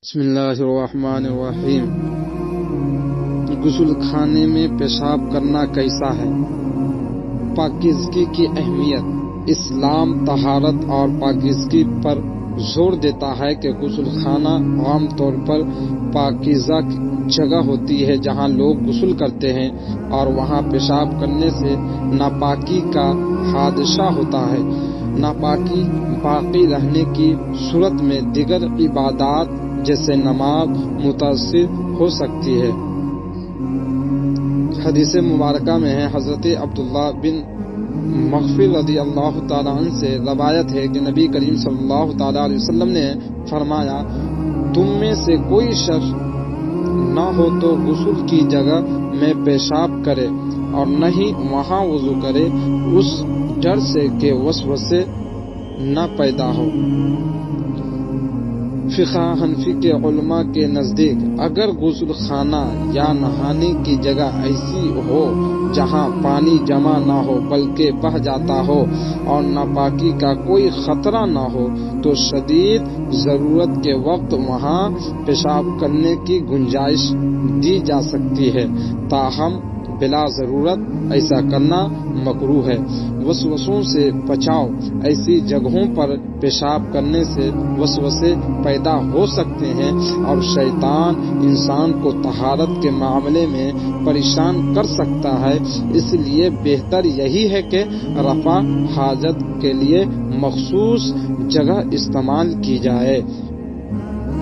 بسم اللہ الرحمن الرحیم۔ غسل خانے میں پیشاب کرنا کیسا ہے؟ پاکیزگی کی اہمیت۔ اسلام طہارت اور پاکیزگی پر زور دیتا ہے کہ غسل خانہ عام طور پر پاکیزہ جگہ ہوتی ہے جہاں لوگ غسل کرتے ہیں اور وہاں پیشاب کرنے سے ناپاکی کا حادثہ ہوتا ہے۔ ناپاکی باقی رہنے کی صورت میں دیگر عبادات جیسے نماز متاثر ہو سکتی ہے۔ حدیث مبارکہ میں ہے، حضرت عبداللہ بن مغفر رضی اللہ تعالیٰ عنہ سے روایت ہے کہ نبی کریم صلی اللہ تعالیٰ علیہ وسلم نے فرمایا، تم میں سے کوئی شخص نہ ہو تو غسل کی جگہ میں پیشاب کرے اور نہ ہی وہاں وضو کرے، اس ڈر سے کہ وسوسے نہ پیدا ہو۔ فقہ حنفی کے علماء کے نزدیک اگر غسل خانہ یا نہانے کی جگہ ایسی ہو جہاں پانی جمع نہ ہو بلکہ بہہ جاتا ہو اور ناپاکی کا کوئی خطرہ نہ ہو تو شدید ضرورت کے وقت وہاں پیشاب کرنے کی گنجائش دی جا سکتی ہے، تاہم بلا ضرورت ایسا کرنا مکروہ ہے۔ وسوسوں سے بچاؤ۔ ایسی جگہوں پر پیشاب کرنے سے وسوسے پیدا ہو سکتے ہیں اور شیطان انسان کو طہارت کے معاملے میں پریشان کر سکتا ہے، اس لیے بہتر یہی ہے کہ رفع حاجت کے لیے مخصوص جگہ استعمال کی جائے۔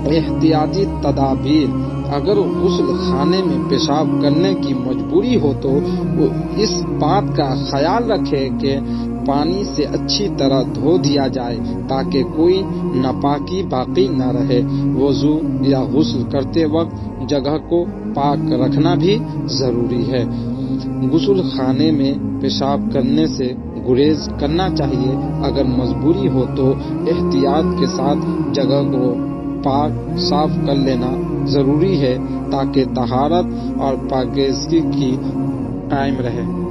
احتیاطی تدابیر۔ اگر غسل خانے میں پیشاب کرنے کی مجبوری ہو تو وہ اس بات کا خیال رکھے کہ پانی سے اچھی طرح دھو دیا جائے تاکہ کوئی ناپاکی باقی نہ رہے۔ وضو یا غسل کرتے وقت جگہ کو پاک رکھنا بھی ضروری ہے۔ غسل خانے میں پیشاب کرنے سے گریز کرنا چاہیے۔ اگر مجبوری ہو تو احتیاط کے ساتھ جگہ کو پاک صاف کر لینا ضروری ہے تاکہ طہارت اور پاکیزگی کی قائم رہے۔